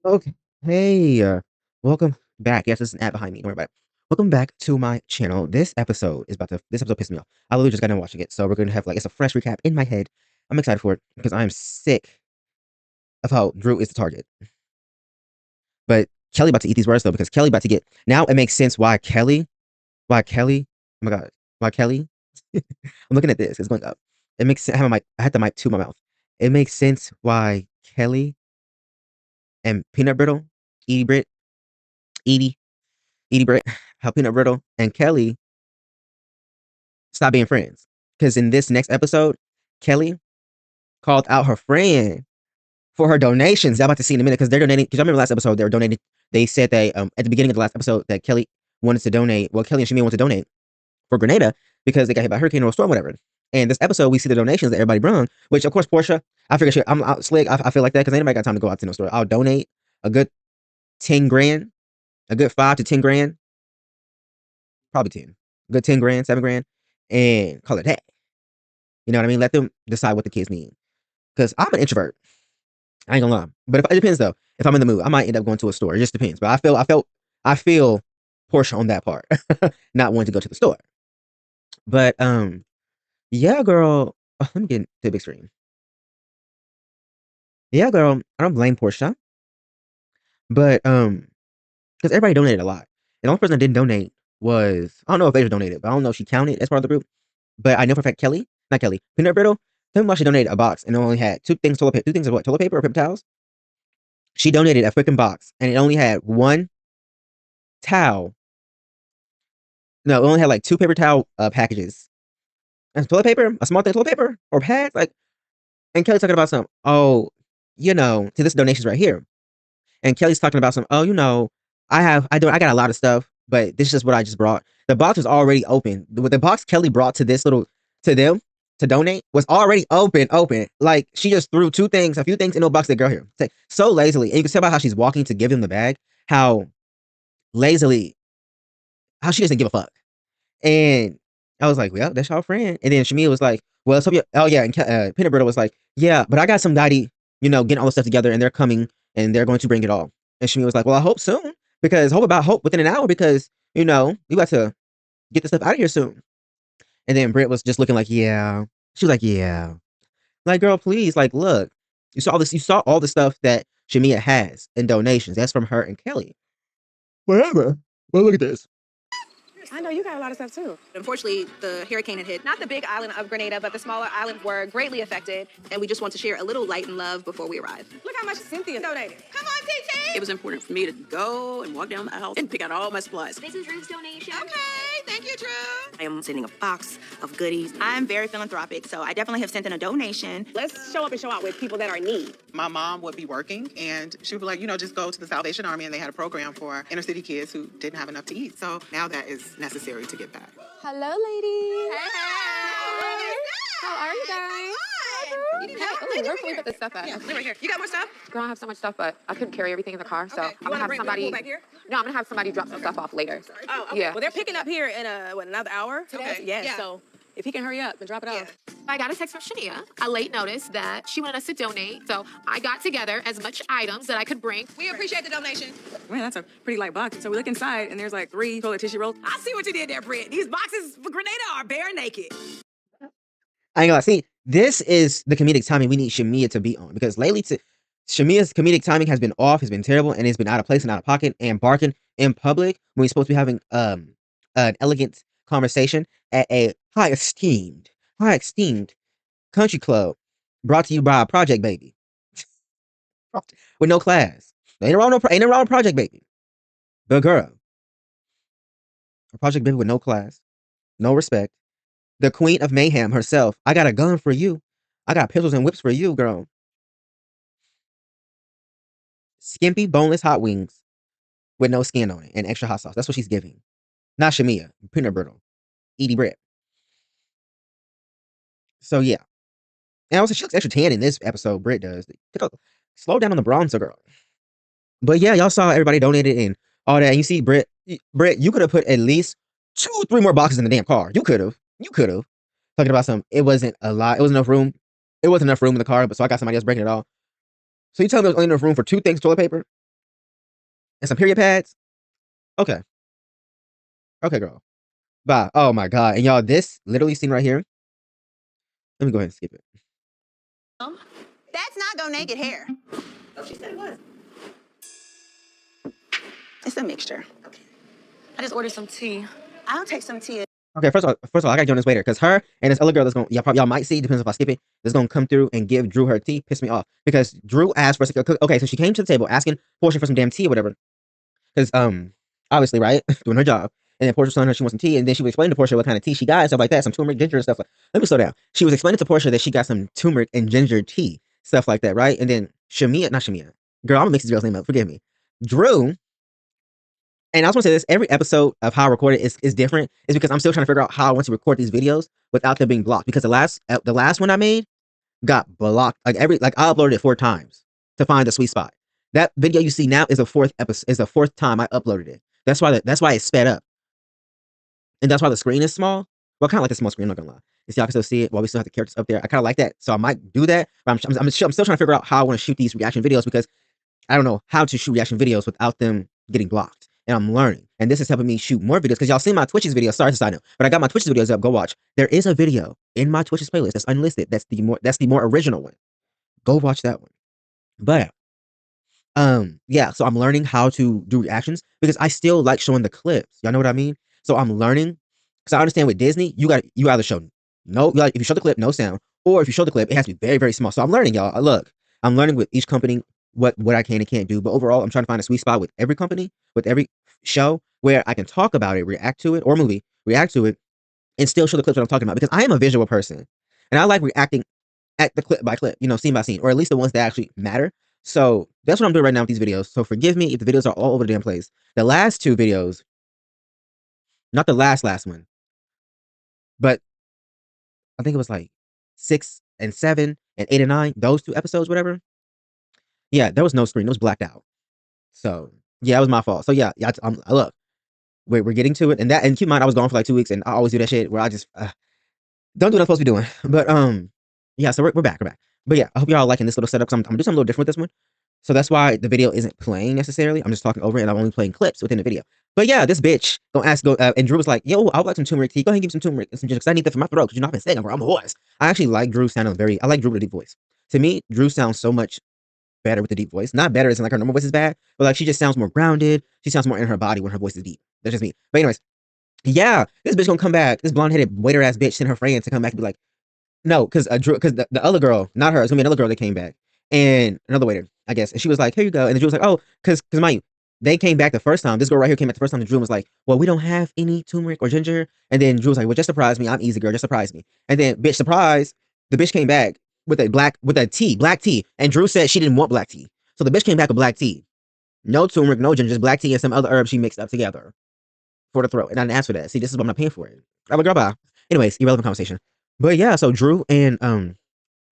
Okay. Hey, welcome back. Yes, there's an ad behind me. Don't worry about it. Welcome back to my channel. This episode pissed me off. I literally just got done watching it, so we're gonna have it's a fresh recap in my head. I'm excited for it because I'm sick of how Drew is the target. But Kelly about to eat these words though, because Kelly about to get now it makes sense why Kelly, oh my god, why Kelly. I'm looking at this, it's going up. It makes sense. I had the mic to my mouth. It makes sense why Kelly and Peanut Brittle, Edie Britt, Edie Edie Britt, how Peanut Brittle and Kelly stop being friends. Because in this next episode, Kelly called out her friend for her donations. I'm about to see in a minute because they're donating. Because I remember last episode they were donating. They said they at the beginning of the last episode that Kelly wanted to donate. Well, Kelly and Shamia wanted to donate for Grenada because they got hit by a hurricane or a storm, whatever. And this episode, we see the donations that everybody brung, which of course Portia. I figure I'm out slick. I feel like that because anybody got time to go out to no store. I'll donate a good 10 grand, a good 5 to 10 grand, probably 10, a good 10 grand, 7 grand, and call it that. You know what I mean? Let them decide what the kids need. Because I'm an introvert. I ain't gonna lie. But if it depends though. If I'm in the mood, I might end up going to a store. It just depends. But I feel Portia on that part. Not wanting to go to the store. But yeah, girl. Let me get to the big screen. Yeah, girl. I don't blame Portia. But because everybody donated a lot. And the only person that didn't donate was I don't know if Asia donated, but I don't know if she counted as part of the group. But I know for a fact Kelly, not Kelly, Peanut Brittle, tell me why she donated a box and it only had two things of what, toilet paper or paper towels? She donated a freaking box and it only had one towel. No, it only had like two paper towel packages. And toilet paper, a small thing of toilet paper or pads. Like, and Kelly's talking about some, oh, to this donations right here. And Kelly's talking about some, oh, I got a lot of stuff, but this is just what I just brought. The box was already open. The box Kelly brought to them to donate was already open. Like she just threw a few things in a box. That girl here, so lazily, and you can tell by how she's walking to give him the bag, how lazily, how she doesn't give a fuck. And I was like, well, that's your friend. And then Shamia was like, well, so yeah, oh yeah, and Peanut Butter was like, yeah, but I got somebody, getting all the stuff together, and they're coming, and they're going to bring it all. And Shamia was like, well, I hope soon, because hope within an hour, because you got to get the stuff out of here soon. And then Britt was just looking like, yeah. She was like, yeah, like girl, please, like look, you saw all the stuff that Shamia has in donations. That's from her and Kelly. Whatever. Well, look at this. I know you got a lot of stuff too. Unfortunately, the hurricane had hit not the big island of Grenada, but the smaller islands were greatly affected, and we just want to share a little light and love before we arrive. Look how much Cynthia donated. Come on, TT! It was important for me to go and walk down the aisle and pick out all my supplies. This is Drew's donation. Okay, thank you, Drew. I am sending a box of goodies. I'm very philanthropic, so I definitely have sent in a donation. Let's show up and show out with people that are in need. My mom would be working and she would be like, just go to the Salvation Army, and they had a program for inner city kids who didn't have enough to eat. So now that is necessary to get back. Hello, ladies. Hey! How are you guys? You need help? Hey, where can we put this stuff at? Yeah, right here. You got more stuff? Girl, I have so much stuff, but I couldn't carry everything in the car, so Okay. I'm gonna have somebody. back here? No, I'm gonna have somebody drop some stuff off later. Oh, okay. Yeah. Well, they're picking up here in another hour. Okay. Yes. Yeah. So if he can hurry up and drop it off. I got a text from Shania, a late notice that she wanted us to donate, so I got together as much items that I could bring. We appreciate the donation. Man, that's a pretty light box. So we look inside, and there's like 3 toilet tissue rolls. I see what you did there, Britt. These boxes for Grenada are bare naked. I ain't gonna see. This is the comedic timing we need Shamia to be on, because lately, Shamia's comedic timing has been off, has been terrible, and it's been out of place and out of pocket and barking in public when we're supposed to be having an elegant conversation at a high esteemed country club brought to you by Project Baby with no class. Ain't no wrong with Project Baby, but girl, a Project Baby with no class, no respect. The queen of mayhem herself. I got a gun for you. I got pistols and whips for you, girl. Skimpy, boneless hot wings with no skin on it and extra hot sauce. That's what she's giving. Not Shamia, Peanut Brittle, Edie Bread. So yeah. And also, she looks extra tan in this episode. Britt does. Slow down on the bronzer, girl. But yeah, y'all saw everybody donated and all that. And you see Britt, you could have put at least 2, 3 more boxes in the damn car. You could have. Talking about it wasn't a lot. It wasn't enough room. It wasn't enough room in the car, but so I got somebody else breaking it all. So you tell me there's only enough room for 2 things toilet paper? and some period pads. Okay. Okay, girl. Bye. Oh my god. And y'all, this literally scene right here. Let me go ahead and skip it. That's not go naked hair. Oh, she said it was. It's a mixture. I just ordered some tea. I'll take some tea. Okay, first of all, I gotta join this waiter because her and this other girl that's gonna y'all might see, depends if I skip it, that's gonna come through and give Drew her tea, piss me off. Because Drew asked for okay, so she came to the table asking Portia for some damn tea or whatever. Because obviously, right, doing her job. And then Portia was telling her she wants some tea, and then she would explain to Portia what kind of tea she got and stuff like that, some turmeric, ginger, and stuff. Let me slow down. She was explaining to Portia that she got some turmeric and ginger tea, stuff like that, right? And then not Shamia, girl, I'm gonna mix this girl's name up. Forgive me, Drew. And I just want to say this: every episode of how I record it is different. Is because I'm still trying to figure out how I want to record these videos without them being blocked. Because the last one I made got blocked. Like I uploaded it 4 times to find the sweet spot. That video you see now is the fourth time I uploaded it. That's why it's sped up. And that's why the screen is small. Well, kind of like the small screen, I'm not gonna lie. You see, I can still see it while we still have the characters up there. I kind of like that. So I might do that. But I'm still trying to figure out how I want to shoot these reaction videos because I don't know how to shoot reaction videos without them getting blocked. And I'm learning. And this is helping me shoot more videos because y'all seen my Twitch's video. Sorry to side note, but I got my Twitch's videos up. Go watch. There is a video in my Twitch's playlist that's unlisted. That's the more original one. Go watch that one. But yeah, so I'm learning how to do reactions because I still like showing the clips. Y'all know what I mean? So I'm learning because I understand with Disney, you either show if you show the clip, no sound, or if you show the clip, it has to be very, very small. So I'm learning, y'all. Look, I'm learning with each company what I can and can't do. But overall, I'm trying to find a sweet spot with every company, with every show where I can talk about it, react to it, or movie, react to it, and still show the clips that I'm talking about because I am a visual person and I like reacting at the clip by clip, scene by scene, or at least the ones that actually matter. So that's what I'm doing right now with these videos. So forgive me if the videos are all over the damn place. The last 2 videos, not the last one, but I think it was like 6 and 7 and 8 and 9, those 2 episodes, whatever. Yeah, there was no screen. It was blacked out. So yeah, it was my fault. So yeah, look, we're getting to it. And keep in mind, I was gone for like 2 weeks and I always do that shit where I just don't do what I'm supposed to be doing. But yeah, so we're back. But yeah, I hope y'all are liking this little setup. I'm doing something a little different with this one. So that's why the video isn't playing necessarily. I'm just talking over it and I'm only playing clips within the video. But yeah, this bitch and Drew was like, yo, I would like some turmeric tea. Go ahead and give me some turmeric and some ginger because I need that for my throat because I've been saying I'm a horse. I actually like Drew sounding I like Drew with a deep voice. To me, Drew sounds so much better with the deep voice. Not better as in like her normal voice is bad, but like she just sounds more grounded. She sounds more in her body when her voice is deep. That's just me. But anyways, yeah, this bitch gonna come back. This blonde-headed waiter ass bitch sent her friend to come back and be like, no, because the other girl, not her, it's gonna be another girl that came back. And another waiter, I guess. And she was like, here you go. And the Drew was like, oh, because mind you, they came back the first time. This girl right here came back the first time. The Drew was like, well, we don't have any turmeric or ginger. And then Drew was like, well, just surprise me. I'm easy, girl. Just surprise me. And then, bitch, surprise. The bitch came back with black tea. And Drew said she didn't want black tea. So the bitch came back with black tea. No turmeric, no ginger, just black tea and some other herbs she mixed up together for the throat. And I didn't ask for that. See, this is why I'm not paying for it. I'm like, girl, bye. Anyways, irrelevant conversation. But yeah, so Drew and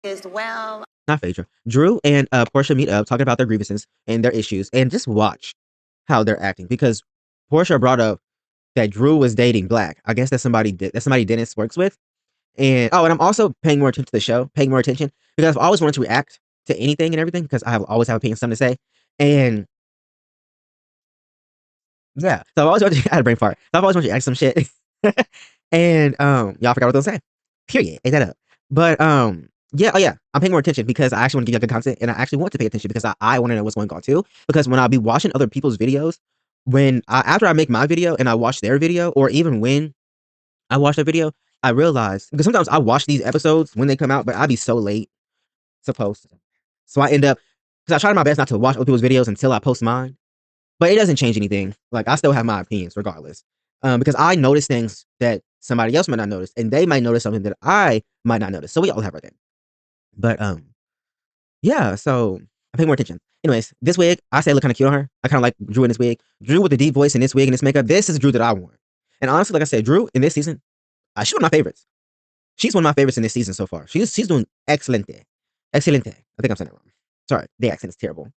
As well. not Phaedra. Drew and Portia meet up, talking about their grievances and their issues, and just watch how they're acting because Portia brought up that Drew was dating Black. I guess that's somebody Dennis works with. And and I'm also paying more attention to the show, paying more attention because I've always wanted to react to anything and everything because always have opinions, something to say. And yeah, so I've always wanted to, I had a brain fart. So I've always wanted to ask some shit. And y'all forgot what I was saying. Period. Ate that up. But yeah, oh yeah, I'm paying more attention because I actually want to give you good content and I actually want to pay attention because I want to know what's going on too. Because when I'll be watching other people's videos, after I make my video and I watch their video, or even when I watch their video, I realize because sometimes I watch these episodes when they come out, but I'll be so late supposed to. So I end up because I try my best not to watch other people's videos until I post mine. But it doesn't change anything. Like I still have my opinions regardless. Because I notice things that somebody else might not notice, and they might notice something that I might not notice. So we all have our thing. But yeah, so I pay more attention. Anyways, this wig, I say look kind of cute on her. I kind of like Drew in this wig. Drew with the deep voice in this wig and this makeup. This is Drew that I want. And honestly, like I said, Drew in this season, she's one of my favorites. She's one of my favorites in this season so far. She's doing excelente. Excelente. I think I'm saying it wrong. Sorry, the accent is terrible.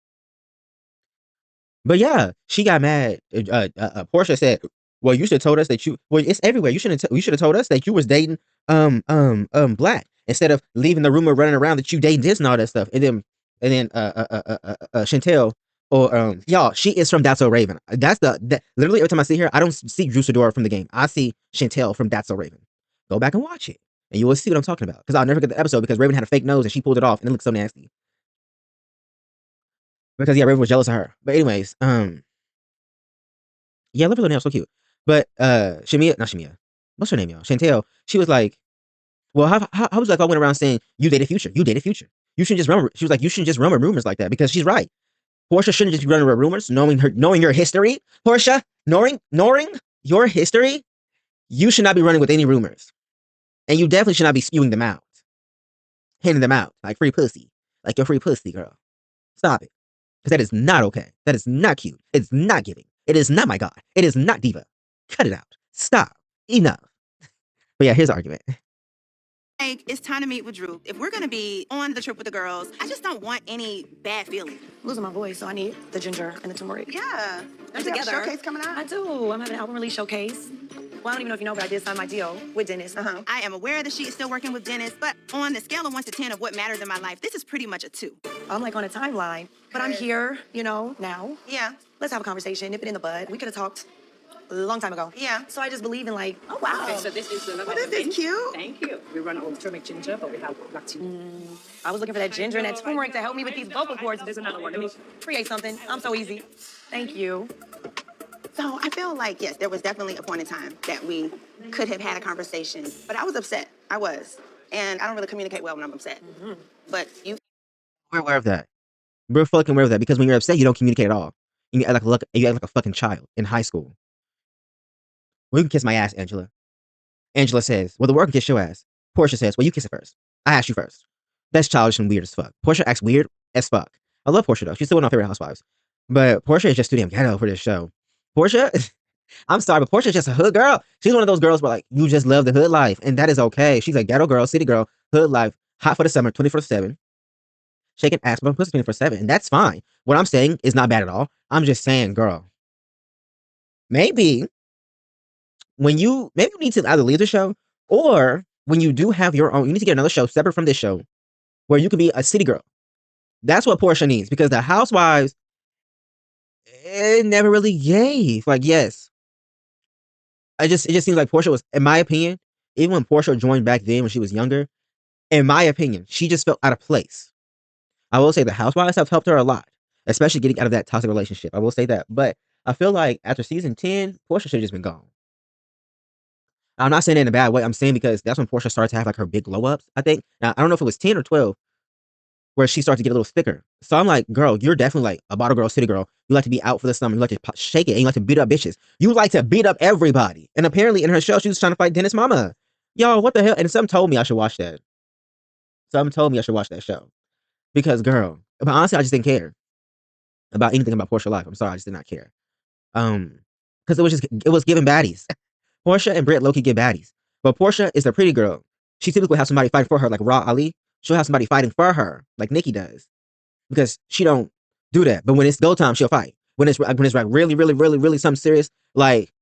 But yeah, she got mad. Portia said, "Well, you should have told us that you. Well, it's everywhere. You should have told us that you was dating Black instead of leaving the rumor running around that you dating this and all that stuff." And then Chantel Or y'all, she is from That's So Raven. Literally every time I see her, I don't see Drew Sidora from the game. I see Chantel from That's So Raven. Go back and watch it, and you will see what I'm talking about. Because I'll never get the episode because Raven had a fake nose and she pulled it off, and it looked so nasty. Because yeah, Raven was jealous of her. But anyways, yeah, I love her nails, so cute. But Shamia, not Shamia, what's her name, y'all? Chantel. She was like, well, how was like I went around saying you dated Future, you dated Future. You shouldn't just run. She was like, you shouldn't just run with rumors like that because she's right. Portia shouldn't just be running with rumors, knowing your history. Portia, knowing your history, you should not be running with any rumors, and you definitely should not be spewing them out, handing them out like free pussy, like your free pussy, girl. Stop it, because that is not okay. That is not cute. It's not giving. It is not my god. It is not diva. Cut it out. Stop. Enough. But yeah, here's the argument. Like, it's time to meet with Drew. If we're gonna be on the trip with the girls, I just don't want any bad feelings. Losing my voice, so I need the ginger and the turmeric. Yeah. They're You have a together. showcase coming out? I do. I'm having an album release showcase. Well, I don't even know if you know, but I did sign my deal with Dennis. I am aware that she is still working with Dennis, but on the scale of 1 to 10 of what matters in my life, this is pretty much a 2. I'm like on a timeline, but I'm here, now. Yeah. Let's have a conversation, nip it in the bud. We could have talked a long time ago. Yeah. So I just believe in like, oh wow. Okay, so this is the Well, this is cute. Thank you. We run our own turmeric ginger, but we have black tea. I was looking for that ginger and that turmeric to help me with these vocal cords. There's another one. Let me create something. I'm so easy. Thank you. So I feel like, yes, there was definitely a point in time that we could have had a conversation, but I was upset. I was. And I don't really communicate well when I'm upset. But We're aware of that. We're fucking aware of that because when you're upset, you don't communicate at all. You act like a fucking child in high school. Well, you can kiss my ass, Angela. Angela says, well, the work can kiss your ass. Portia says, well, you kiss it first. I asked you first. That's childish and weird as fuck. Portia acts weird as fuck. I love Portia, though. She's still one of my favorite housewives. But Portia is just too damn ghetto for this show. Portia, I'm sorry, but Portia's just a hood girl. She's one of those girls where, like, you just love the hood life, and that is okay. She's a ghetto girl, city girl, hood life, hot for the summer, 24/7, shaking ass, but pussy 24/7, and that's fine. What I'm saying is not bad at all. I'm just saying, girl, maybe you need to either leave the show or when you do have your own, you need to get another show separate from this show where you can be a city girl. That's what Portia needs because the Housewives, it never really gave. Like, yes, it just seems like Portia was, in my opinion, even when Portia joined back then when she was younger, in my opinion, she just felt out of place. I will say the Housewives have helped her a lot, especially getting out of that toxic relationship. I will say that, but I feel like after season 10, Portia should have just been gone. I'm not saying it in a bad way. I'm saying because that's when Portia started to have like her big glow ups, I think. Now, I don't know if it was 10 or 12 where she started to get a little thicker. So I'm like, girl, you're definitely like a bottle girl, city girl. You like to be out for the summer. You like to shake it and you like to beat up bitches. You like to beat up everybody. And apparently in her show, she was trying to fight Dennis' mama. Yo, what the hell? And some told me I should watch that. Some told me I should watch that show. Because, girl, but honestly, I just didn't care about anything about Portia life. I'm sorry, I just did not care. Because it was giving baddies. Portia and Britt low-key get baddies. But Portia is the pretty girl. She typically has somebody fighting for her, like Raw Ali. She'll have somebody fighting for her, like Nikki does. Because she don't do that. But when it's go time, she'll fight. When it's like really, really, really, really something serious, like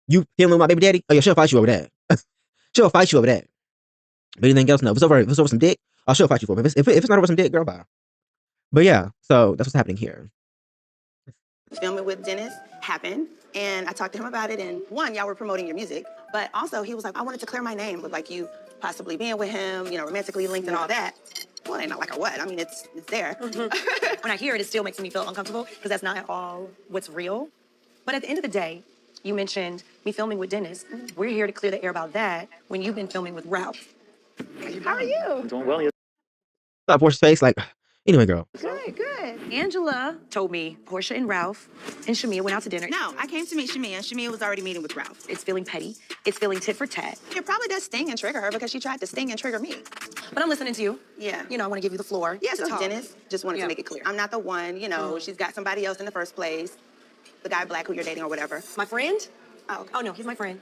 you feeling with my baby daddy, oh yeah, she'll fight you over that. She'll fight you over that. But anything else, no. If it's over some dick, oh, she'll fight you for it. If it's not over some dick, girl, bye. But yeah, so that's what's happening here. filming with Dennis happened, and I talked to him about it, and one, y'all were promoting your music, but also he was like, I wanted to clear my name with like you possibly being with him, romantically linked and all that. Well, it ain't not like a what. I mean, it's there. When I hear it, it still makes me feel uncomfortable because that's not at all what's real. But at the end of the day, you mentioned me filming with Dennis. We're here to clear the air about that when you've been filming with Ralph. How are you? Doing well. Stop Portia's face, like, anyway, girl. Good, good. Angela told me Portia and Ralph and Shamia went out to dinner. No, I came to meet Shamia. Shamia was already meeting with Ralph. It's feeling petty. It's feeling tit for tat. It probably does sting and trigger her because she tried to sting and trigger me. But I'm listening to you. Yeah. I want to give you the floor. Yeah, to so talk. Dennis just wanted Yeah. to make it clear. I'm not the one, she's got somebody else in the first place. The guy black who you're dating or whatever. My friend? Oh, okay. Oh, no, he's my friend.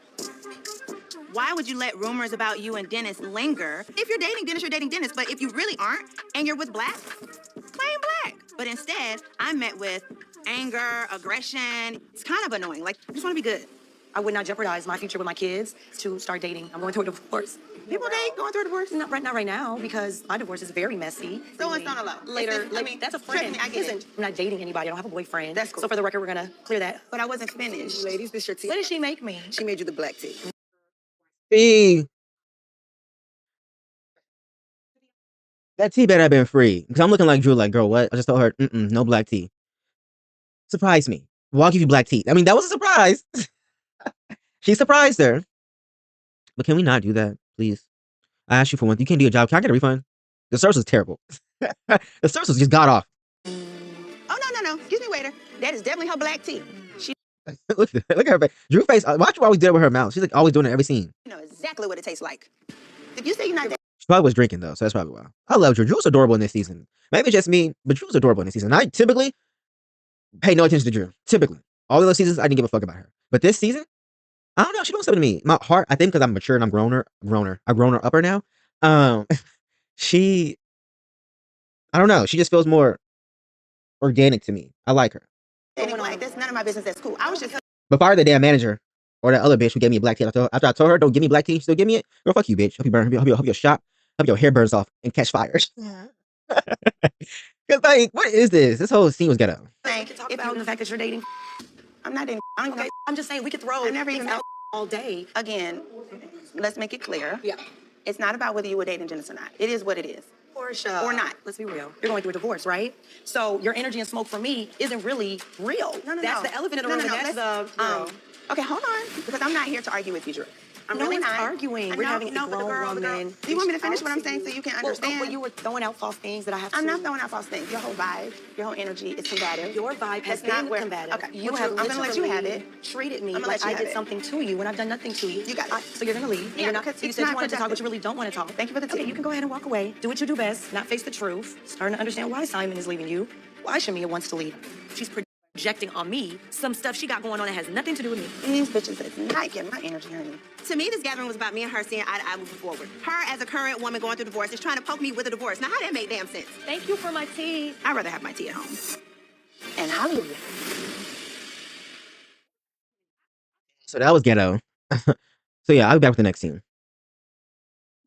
Why would you let rumors about you and Dennis linger? If you're dating Dennis, you're dating Dennis. But if you really aren't and you're with black, claim black. But instead, I'm met with anger, aggression. It's kind of annoying. Like, I just want to be good. I would not jeopardize my future with my kids to start dating. I'm going through a divorce. People date going through a divorce. Not right now, because my divorce is very messy. So it's on a low. Later, I mean, that's a trust friend. me, I get it. Listen, I'm not dating anybody. I don't have a boyfriend. That's cool. So for the record, we're gonna clear that. But I wasn't finished. Ladies, this your tea. What did she make me? She made you the black tea. See, that tea better have been free. Because I'm looking like Drew, like, girl, what? I just told her, no black tea. Surprise me. Well, I'll give you black tea. I mean, that was a surprise. She surprised her. But can we not do that, please? I asked you for one. You can't do a job. Can I get a refund? The service was terrible. The service was just got off. Oh, no. Excuse me, waiter. That is definitely her black tea. She look at her face. Drew face. Watch her always do it with her mouth. She's like always doing it every scene. knows exactly what it tastes like. If you say you're not dating, She probably was drinking though, so that's probably why. I love Drew. Drew was adorable in this season. Maybe it's just me, but Drew was adorable in this season. I typically pay no attention to Drew. Typically, all the other seasons I didn't give a fuck about her. But this season, I don't know. She doing something to me. My heart, I think, because I'm mature and I'm grown her upper now. She, I don't know. She just feels more organic to me. I like her. like this, none of my business. That's cool. I was just But fire the damn manager or that other bitch who gave me a black tea. After I told her, don't give me black tea, she still give me it. Girl, fuck you, bitch. Hope you burn. Hope your shop, hope your hair burns off and catch fires. Cause like, what is this? This whole scene was ghetto. We could talk about the fact that you're dating. I'm not dating. I don't even Okay, I'm just saying we could throw I never even things out all day. Again, let's make it clear. Yeah. It's not about whether you were dating Dennis or not. It is what it is. Portia. Or not. Let's be real. You're going through a divorce, right? So your energy and smoke for me isn't really real. No. That's the elephant in the room. No, And that's let's, okay, hold on. Because I'm not here to argue with you, Drew. I'm No really one's not arguing. We're having a but grown woman. Do you want me to finish what I'm saying so you can understand? Well, you were throwing out false things that I have to. I'm not throwing out false things. Your whole vibe, your whole energy is combative. Your vibe has That's not been where- combative. okay, You well, have Drew, I'm gonna let you have literally it. treated me I'm gonna like let you I have did it. something to you when I've done nothing to you. You got it. So you're gonna leave. Yeah, You're not, because you it's said you not wanted to talk, but productive. you really don't want to talk. Thank you for the Okay, tea. you can go ahead and walk away. Do what you do best. Not face the truth. Starting to understand why Simon is leaving you. Why Shamia wants to leave. She's projecting on me some stuff she got going on that has nothing to do with me. These bitches is not getting my energy, honey. To me, this gathering was about me and her seeing eye to eye moving forward. Her, as a current woman going through divorce, is trying to poke me with a divorce. Now, how that make damn sense? Thank you for my tea. I'd rather have my tea at home. And Hollywood. So that was ghetto. So yeah, I'll be back with the next scene.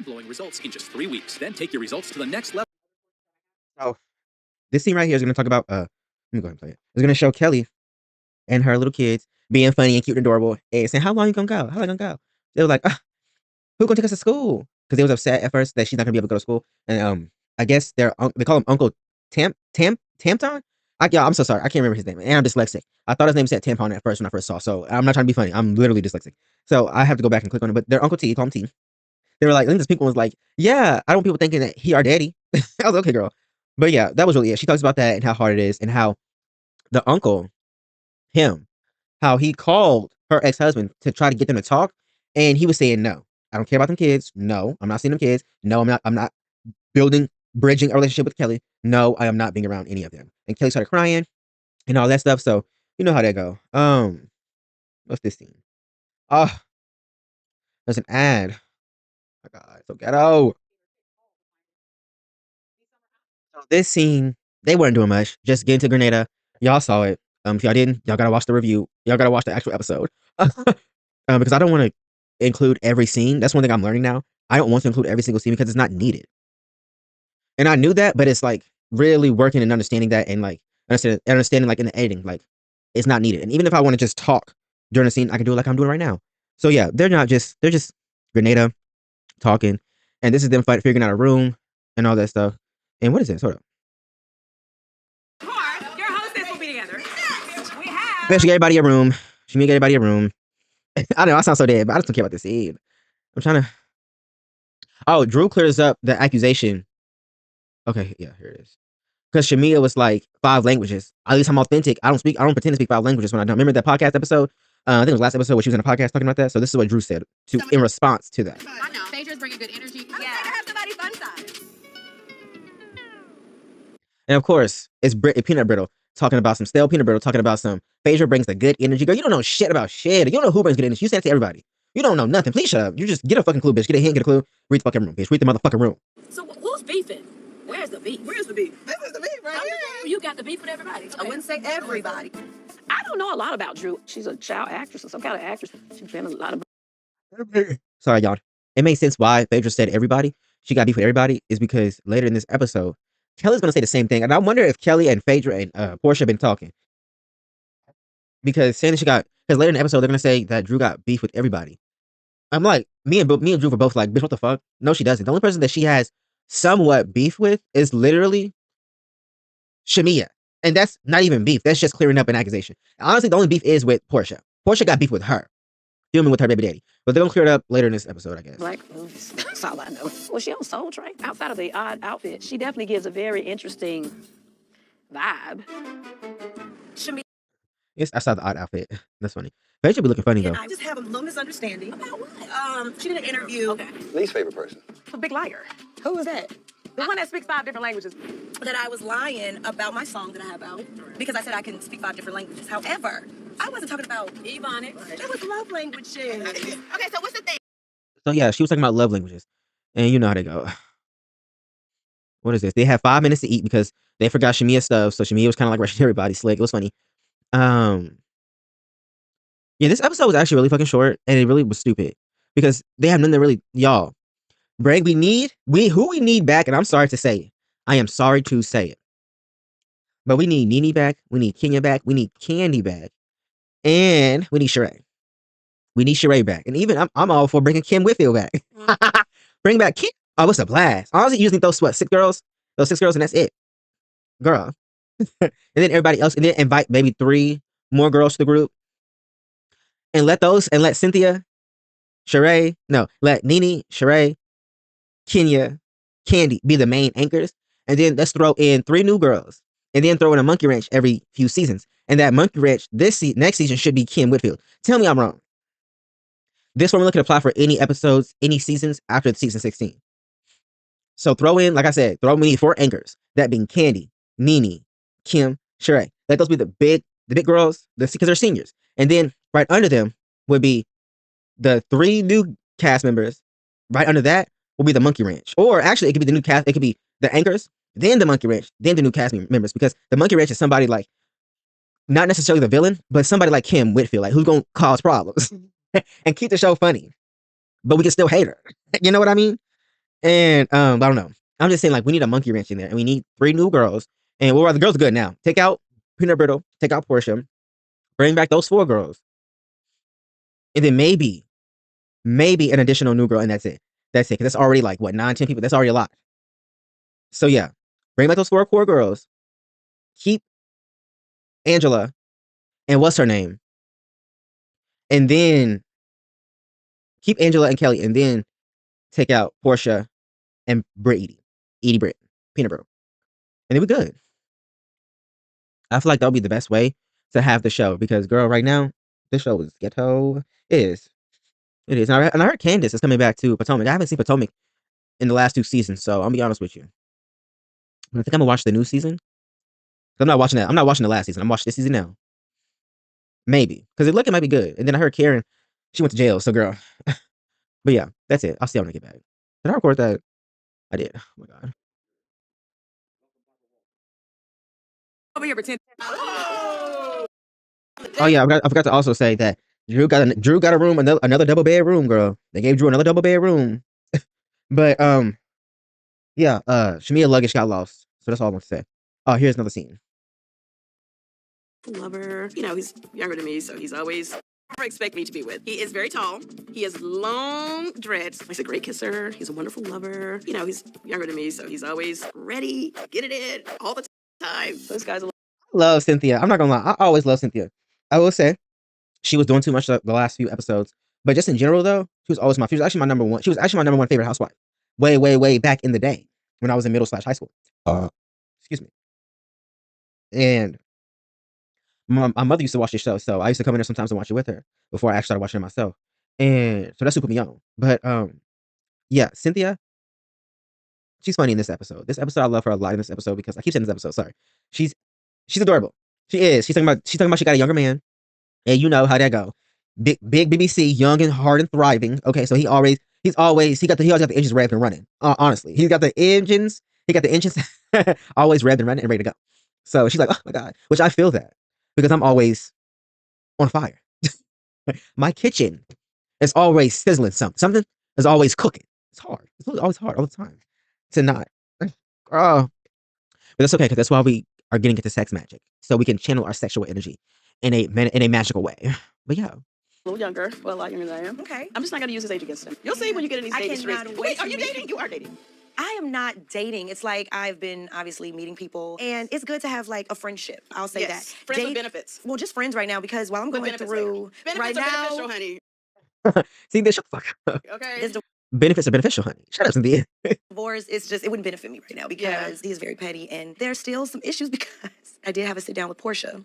Blowing results in just 3 weeks. Then take your results to the next level. Oh, this scene right here is gonna talk about let me go ahead and play it. It's gonna show Kelly and her little kids being funny and cute and adorable and saying, how long you gonna go? How long you gonna go? They were like, who gonna take us to school? Because they was upset at first that she's not gonna be able to go to school. And I guess they call him Uncle Tampton? I'm so sorry. I can't remember his name. And I'm dyslexic. I thought his name said tampon at first when I first saw. So I'm not trying to be funny. I'm literally dyslexic. So I have to go back and click on it. But their Uncle T, call him T. They were like, I think this people was like, yeah, I don't want people thinking that he our daddy. I was like, okay, girl. But yeah, that was really it. She talks about that and how hard it is and how the uncle, how he called her ex-husband to try to get them to talk. And he was saying, no, I don't care about them kids. No, I'm not seeing them kids. No, I'm not bridging a relationship with Kelly. No, I am not being around any of them. And Kelly started crying and all that stuff. So you know how that go. What's this scene? Oh, there's an ad. Oh my God, so ghetto. So this scene, they weren't doing much. Just getting to Grenada. Y'all saw it. If y'all didn't, y'all gotta watch the review. Y'all gotta watch the actual episode. Because I don't want to include every scene. That's one thing I'm learning now. I don't want to include every single scene because it's not needed. And I knew that, but it's like really working and understanding that and like understanding like in the editing, like it's not needed. And even if I want to just talk during a scene, I can do it like I'm doing right now. So yeah, they're just Grenada talking, and this is them figuring out a room and all that stuff. And what is this? Hold up. Your hostess will be together. We have. She gave everybody a room. She gave everybody a room. I know I sound so dead, but I just don't care about this scene. I'm trying to. Oh, Drew clears up the accusation. Okay, yeah, here it is. Because Shamia was like 5 languages. At least I'm authentic. I don't pretend to speak 5 languages when I don't. Remember that podcast episode? I think it was last episode where she was in a podcast talking about that. So this is what Drew said in response to that. I know. Phaedra's bringing good energy. Yeah. I have somebody fun side. And of course, it's peanut brittle talking about some stale peanut brittle, talking about some Phaedra brings the good energy. Girl, you don't know shit about shit. You don't know who brings good energy. You say it to everybody. You don't know nothing. Please shut up. You just get a fucking clue, bitch. Get a hint, get a clue. Read the fucking room, bitch. Read the motherfucking room. So who's beefing? Where's the beef? Where's the beef? This is the beef right here. You got the beef with everybody. I wouldn't say everybody. I don't know a lot about Drew. She's a child actress or some kind of actress. She's been in a lot of. Sorry, y'all. It makes sense why Phaedra said everybody. She got beef with everybody is because later in this episode, Kelly's gonna say the same thing, and I wonder if Kelly and Phaedra and Portia have been talking because saying that she got because later in the episode they're gonna say that Drew got beef with everybody. I'm like, me and Drew were both like, bitch, what the fuck? No, she doesn't. The only person that she has somewhat beef with is literally Shamia. And that's not even beef. That's just clearing up an accusation. Honestly, the only beef is with Portia. Portia got beef with her, filming with her baby daddy. But they're gonna clear it up later in this episode, I guess. Black movies. That's all I know. Was she on Soul Train? Outside of the odd outfit, she definitely gives a very interesting vibe. Yes, I saw the odd outfit. That's funny. Phaedra be looking funny though. I just have a little misunderstanding. About what? She did an interview. Okay. Least favorite person. A big liar. Who was that? The one that speaks 5 different languages. That I was lying about my song that I have out because I said I can speak 5 different languages. However, I wasn't talking about Ebonics. That was love languages. Okay, so what's the thing? So yeah, she was talking about love languages. And you know how they go. What is this? They have 5 minutes to eat because they forgot Shamia's stuff. So Shamia was kind of like rushing everybody. Slick. It was funny. Yeah, this episode was actually really fucking short and it really was stupid. Because they have nothing to really y'all. Bragg, we need back, and I'm sorry to say it. I am sorry to say it. But we need Nene back, we need Kenya back, we need Candy back, and we need Sheree. We need Sheree back. And even I'm all for bringing Kim Whitfield back. Bring back Kim. Oh, it's a blast. Honestly, usually those 6 girls? Those 6 girls, and that's it. Girl. And then everybody else, and then invite maybe 3 more girls to the group. And let Cynthia, Sheree, no, let Nene, Sheree, Kenya, Candy be the main anchors. And then let's throw in 3 new girls. And then throw in a monkey wrench every few seasons. And that monkey wrench next season should be Kim Whitfield. Tell me I'm wrong. This formula can apply for any episodes, any seasons after season 16. So throw in, like I said, we need 4 anchors. That being Candy, Nene, Kim, Sheree. Let those be the big girls, because they're seniors. And then right under them would be the 3 new cast members. Right under that will be the monkey wrench. Or actually, it could be the new cast. It could be the anchors, then the monkey wrench, then the new cast members. Because the monkey wrench is somebody like, not necessarily the villain, but somebody like Kim Whitfield, like who's gonna cause problems and keep the show funny, but we can still hate her. You know what I mean? And I don't know. I'm just saying, like, we need a monkey wrench in there, and we need 3 new girls. And the girls are good now. Take out Peanut Brittle, take out Portia, bring back those 4 girls, and then maybe an additional new girl, and that's it. That's it. Because that's already like what 9, 10 people. That's already a lot. So yeah, bring back those 4 core girls. Keep Angela and what's her name, and then keep Angela and Kelly, and then take out Portia and Edie Britt, Peanut Brittle, and then we're good. I feel like that would be the best way to have the show because, girl, right now this show is ghetto. It is. It is. And I heard Candace is coming back to Potomac. I haven't seen Potomac in the last 2 seasons, so I'll be honest with you. I think I'm gonna watch the new season. I'm not watching that. I'm not watching the last season. I'm watching this season now. Maybe because it might be good. And then I heard Karen, she went to jail. So girl, but yeah, that's it. I'll see when I get back. Did I record that? I did. Oh my god. Over here pretend. Oh yeah, I forgot to also say that Drew got a room, another double bed room, girl. They gave Drew another double bed room. But yeah, Shamia luggage got lost. So that's all I want to say. Oh, here's another scene. Lover. You know, he's younger than me, so he's always never expect me to be with. He is very tall. He has long dreads. He's a great kisser. He's a wonderful lover. You know, he's younger than me, so he's always ready, get it in all the time. Those guys are. Love Cynthia. I'm not gonna lie. I always love Cynthia. I will say she was doing too much the last few episodes, but just in general though, she was actually my number one. She was actually my number one favorite housewife. Way back in the day when I was in middle/high school. Excuse me. And my mother used to watch this show, so I used to come in there sometimes and watch it with her before I actually started watching it myself. And so that's who put me on. But yeah, Cynthia, she's funny in this episode. This episode, I love her a lot in this episode because I keep saying this episode. Sorry, she's adorable. She is. She's talking about she got a younger man, and you know how that go. Big BBC, young and hard and thriving. Okay, so he always got the engines revved and running. Honestly, he got the engines always revved and running and ready to go. So she's like, oh my god, which I feel that because I'm always on fire. My kitchen is always sizzling something. Something is always cooking. It's hard. It's always hard all the time to not. Oh, but that's okay because that's why we are getting into sex magic, so we can channel our sexual energy in a magical way. But yeah, A little younger, well, a lot younger than I am. Okay. I'm just not going to use his age against him. You'll see when you get in these I dating cannot streets. wait Wait, are to you meet dating? You are dating. I am not dating. It's like I've been obviously meeting people, and it's good to have like a friendship. I'll say Yes. that. Friends with benefits. Well, just friends right now because while I'm With going benefits through later. right Benefits are now, beneficial, honey. see this shut the fuck up. Okay. this Benefits are beneficial, honey. Shut up, Cynthia. divorce, it's just it wouldn't benefit me right now because he is very petty, and there's still some issues because I did have a sit down with Portia.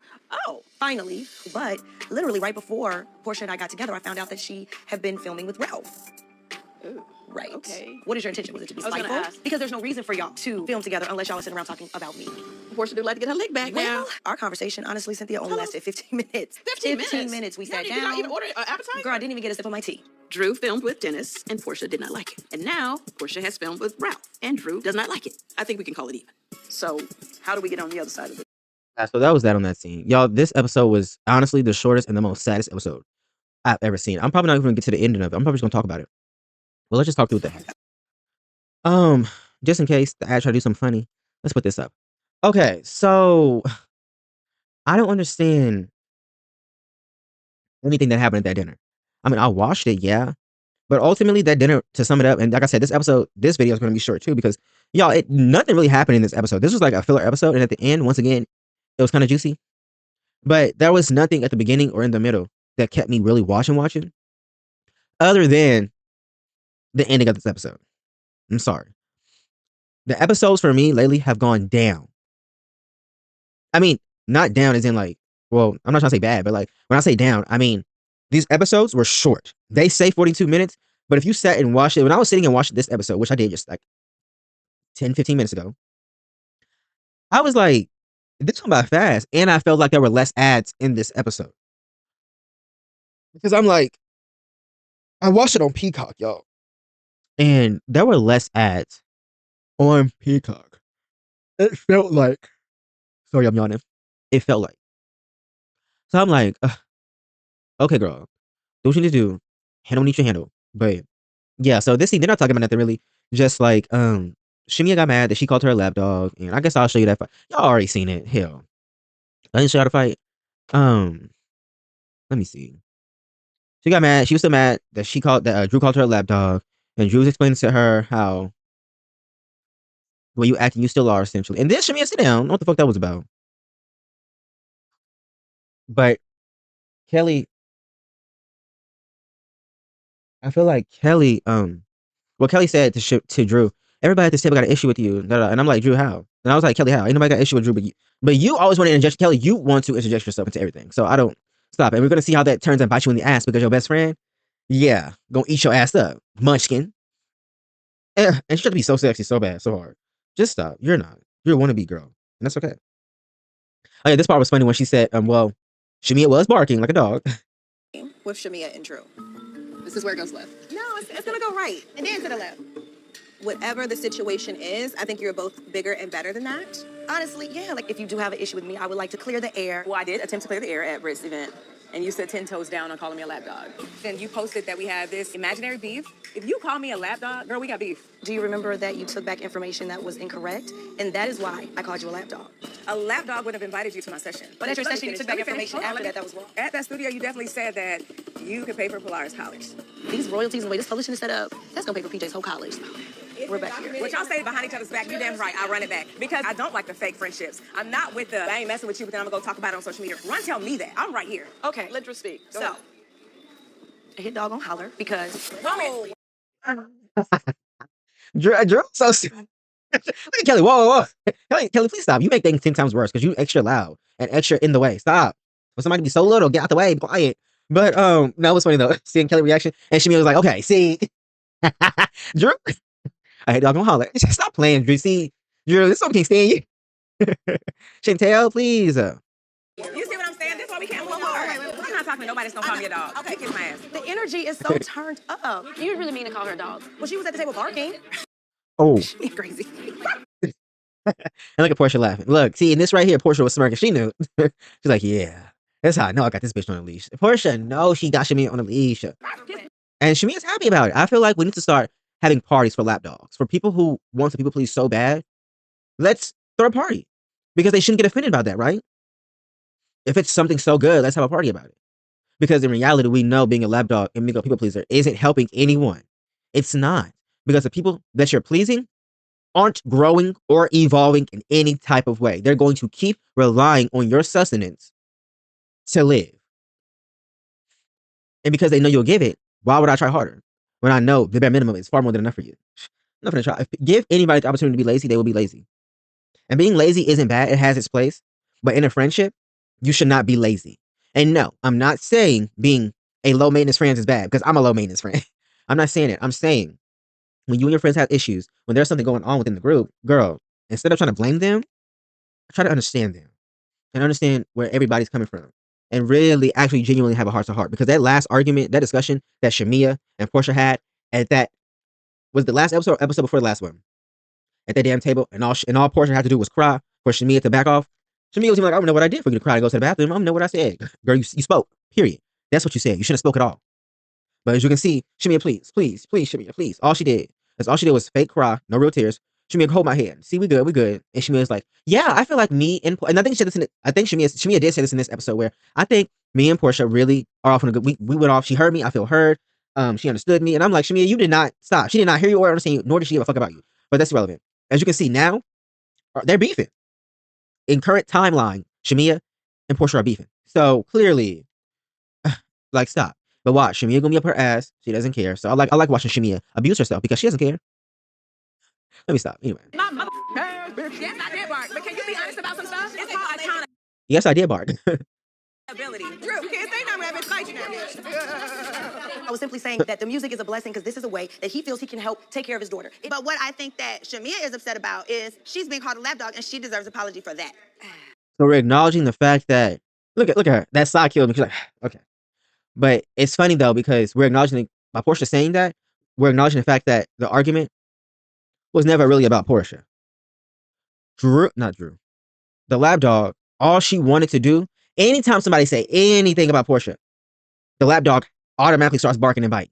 Oh. Finally, but literally right before Portia and I got together, I found out that she had been filming with Ralph. Ooh. Right. Okay. What is your intention? Was it to be I was gonna spiteful? ask. Because there's no reason for y'all to film together unless y'all are sitting around talking about me. Portia do like to get her lick back now. Well, our conversation, honestly, Cynthia, only lasted 15 minutes. 15 minutes. We sat Did down. you not even order an appetizer? Girl, I didn't even get a sip of my tea. Drew filmed with Dennis, and Portia did not like it. And now Portia has filmed with Ralph, and Drew does not like it. I think we can call it even. So, how do we get on the other side of it? So that was that on that scene, y'all. This episode was honestly the shortest and the most saddest episode I've ever seen. I'm probably not even gonna get to the ending of it. I'm probably just gonna talk about it. Well, let's just talk through what that. Just in case the ad try to do something funny, let's put this up. Okay, so I don't understand anything that happened at that dinner. I mean, I watched it, yeah, but ultimately that dinner, to sum it up, and like I said, this video is going to be short too because y'all, nothing really happened in this episode. This was like a filler episode, and at the end, once again, it was kind of juicy, but there was nothing at the beginning or in the middle that kept me really watching, other than the ending of this episode. I'm sorry. The episodes for me lately have gone down. I mean, not down as in like, well, I'm not trying to say bad, but like when I say down, I mean these episodes were short. They say 42 minutes, but if you sat and watched it, when I was sitting and watching this episode, which I did just like 10, 15 minutes ago, I was like, this went by fast. And I felt like there were less ads in this episode. Because I'm like, I watched it on Peacock, y'all. And there were less ads on Peacock. It felt like, sorry, I'm yawning. It felt like. So I'm like, okay, girl, do what you need to do. Handle what you need to handle. But yeah, so this scene, they're not talking about nothing really. Just like, Shimia got mad that she called her a lapdog. And I guess I'll show you that fight. Y'all already seen it. Hell. I didn't show you how to fight. Um, let me see. She got mad. She was still mad that Drew called her a lapdog. And Drew was explaining to her how when you acting, you still are essentially. And then Shimia sit down. What the fuck that was about. But Kelly, I feel like Kelly, well, Kelly said to Drew, everybody at this table got an issue with you. Da, da. And I'm like, Drew, how? And I was like, Kelly, how? Ain't nobody got an issue with Drew, but you. But you always want to interject. Kelly, you want to interject yourself into everything. So I don't stop. And we're gonna see how that turns and bites you in the ass because your best friend, yeah, gonna eat your ass up, munchkin. And she tried to be so sexy, so bad, so hard. Just stop. You're not. You're a wannabe girl, and that's okay. Oh yeah, this part was funny when she said, well, Shamia was barking like a dog. With Shamia and Drew. This is where it goes left. No, it's gonna go right and then to the left. Whatever the situation is, I think you're both bigger and better than that. Honestly, yeah, like if you do have an issue with me, I would like to clear the air. Well, I did attempt to clear the air at Britt's event, and you said 10 toes down on calling me a lapdog. Then you posted that we had this imaginary beef. If you call me a lapdog, girl, we got beef. Do you remember that you took back information that was incorrect? And that is why I called you a lapdog. A lapdog would have invited you to my session. But at your Let me session, you finish. took Let back me finish. information Hold on, after let that me- was wrong. At that studio, you definitely said that you could pay for Polaris college. These royalties and the way this publishing is set up, that's gonna pay for PJ's whole college. We're back here. What y'all say behind each other's back, you damn right, I run it back. Because I don't like the fake friendships. I'm not with the, I ain't messing with you, but then I'm gonna go talk about it on social media. Run tell me that. I'm right here. Okay, Let Drew speak. Go so ahead. I hit dog on holler because Whoa. Drew, so stupid. Look at Kelly. Whoa, whoa, whoa. Kelly, please stop. You make things 10 times worse because you extra loud and extra in the way. Stop. For somebody to be so little, get out the way, be quiet. But no, it was funny though. Seeing Kelly's reaction, and Shimmy was like, "Okay, see, Drew, I hate dog gonna holler. Stop playing, Drew. See, Drew, this one can't stand you. Chantel, please. You see what I'm saying? That's why we can't move forward. I'm not talking to nobody that's gonna call me a dog. Okay, kiss my ass. the energy is so turned up. You really mean to call her a dog? Well, she was at the table barking. Oh, You're crazy. and look at Portia laughing. Look, see, in this right here, Portia was smirking. She knew. She's like, "Yeah, That's how I know I got this bitch on a leash. Portia, no, she got Shamia on a leash. And Shamia's happy about it. I feel like we need to start having parties for lap dogs. For people who want to people please so bad, let's throw a party. Because they shouldn't get offended about that, right? If it's something so good, let's have a party about it. Because in reality, we know being a lap dog and being a people pleaser isn't helping anyone. It's not. Because the people that you're pleasing aren't growing or evolving in any type of way. They're going to keep relying on your sustenance to live. And because they know you'll give it, why would I try harder? When I know the bare minimum is far more than enough for you. I'm not gonna try. If give anybody the opportunity to be lazy, they will be lazy. And being lazy isn't bad. It has its place. But in a friendship, you should not be lazy. And no, I'm not saying being a low maintenance friend is bad because I'm a low maintenance friend. I'm not saying it. I'm saying when you and your friends have issues, when there's something going on within the group, girl, instead of trying to blame them, try to understand them and understand where everybody's coming from. And really actually genuinely have a heart to heart. Because that last argument, that discussion that Shamia and Portia had at that was the last episode or episode before the last one. At that damn table, and all Portia had to do was cry for Shamia to back off. Shamia was even like, I don't know what I did for you to cry to go to the bathroom. I don't know what I said. Girl, you spoke. Period. That's what you said. You shouldn't have spoke at all. But as you can see, Shamia, please, please, please, Shamia, please. All she did was fake cry, no real tears. Shamia, hold my hand. See, we good, we good. And Shamia's like, yeah, I feel like me and I think she said this in I think Shamia did say this in this episode where I think me and Portia really are off on a good. We went off. She heard me. I feel heard. She understood me, and I'm like, Shamia, you did not stop. She did not hear you or understand you, nor did she give a fuck about you. But that's irrelevant. As you can see now, they're beefing. In current timeline, Shamia and Portia are beefing. So clearly, like, stop. But watch, Shamia gonna be up her ass. She doesn't care. So I like watching Shamia abuse herself because she doesn't care. Let me stop. Anyway. My mother. Yes, I did bark. But can you be honest about some stuff? It's called Yes, I did bark. accountability. Drew, you can't say nothing when I've been fighting that. I was simply saying that the music is a blessing because this is a way that he feels he can help take care of his daughter. But what I think that Shamia is upset about is she's being called a lap dog and she deserves an apology for that. So we're acknowledging the fact that look at her. That side killed me. She's like, okay. But it's funny though, because we're acknowledging by Portia saying that, we're acknowledging the fact that the argument was never really about Portia. Not Drew. The lap dog, all she wanted to do, anytime somebody say anything about Portia, the lap dog automatically starts barking and biting.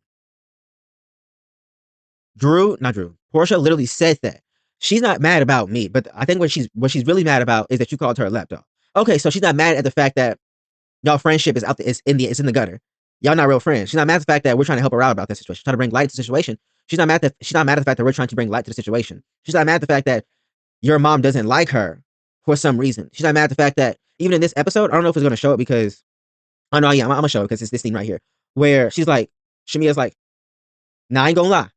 Not Drew. Portia literally said that. She's not mad about me, but I think what she's really mad about is that you called her a lap dog. Okay, so she's not mad at the fact that y'all friendship is it's in the gutter. Y'all not real friends. She's not mad at the fact that we're trying to help her out about this situation. Trying to bring light to the situation. She's not mad at the fact that we're trying to bring light to the situation. She's not mad at the fact that your mom doesn't like her for some reason. She's not mad at the fact that even in this episode, I don't know if it's gonna show it because oh no, yeah, I'm gonna show it because it's this thing right here where she's like, Shamia's like, nah, I ain't gonna lie.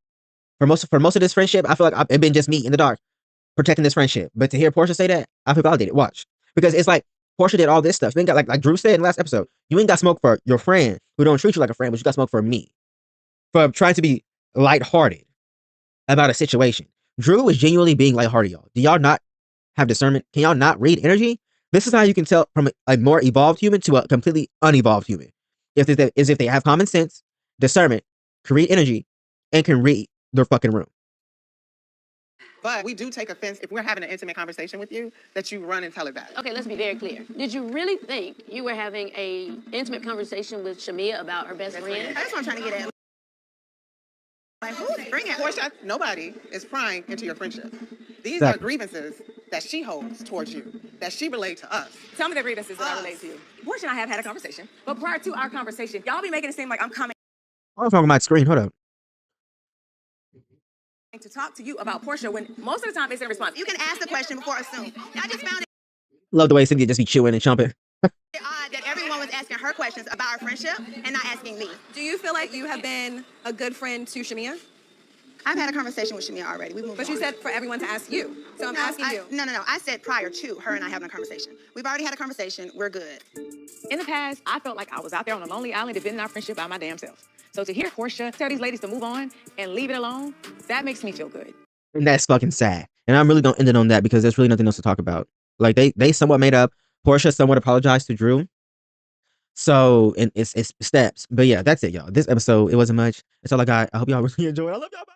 For most of this friendship, I feel like it's been just me in the dark protecting this friendship. But to hear Portia say that, I feel validated. Watch, because it's like Portia did all this stuff. You ain't got like Drew said in the last episode. You ain't got smoke for your friend who don't treat you like a friend, but you got smoke for me for trying to be lighthearted about a situation. Drew is genuinely being lighthearted, y'all. Do y'all not have discernment? Can y'all not read energy? This is how you can tell from a more evolved human to a completely unevolved human. If they have common sense, discernment, can read energy, and can read their fucking room. But we do take offense if we're having an intimate conversation with you that you run and tell it back. Okay, let's be very clear. Did you really think you were having a intimate conversation with Shamia about her best friend? That's what I'm trying to get at. Like, who's bringing Portia, nobody is prying into your friendship. These are grievances that she holds towards you, that she relayed to us. Tell me the grievances that I relate to you. Portia and I have had a conversation, but prior to our conversation, y'all be making it seem like I'm coming I'm talking about screen. Hold up. to talk to you about Portia when most of the time it's in response. You can ask the question before assuming. I just found it Love the way Cynthia just be chewing and chomping. odd that everyone was asking her questions about our friendship and not asking me. Do you feel like you have been a good friend to Shamia? I've had a conversation with Shamia already. We moved But on. you said for everyone to ask you. So I'm asking you. No. I said prior to her and I having a conversation. We've already had a conversation. We're good. In the past, I felt like I was out there on a lonely island defending our friendship by my damn self. So to hear Portia tell these ladies to move on and leave it alone, that makes me feel good. And that's fucking sad. And I'm really gonna end it on that because there's really nothing else to talk about. Like they somewhat made up. Portia somewhat apologized to Drew. So and it's steps. But yeah, that's it, y'all. This episode, it wasn't much. That's all I got. I hope y'all really enjoyed it. I love y'all. Bye.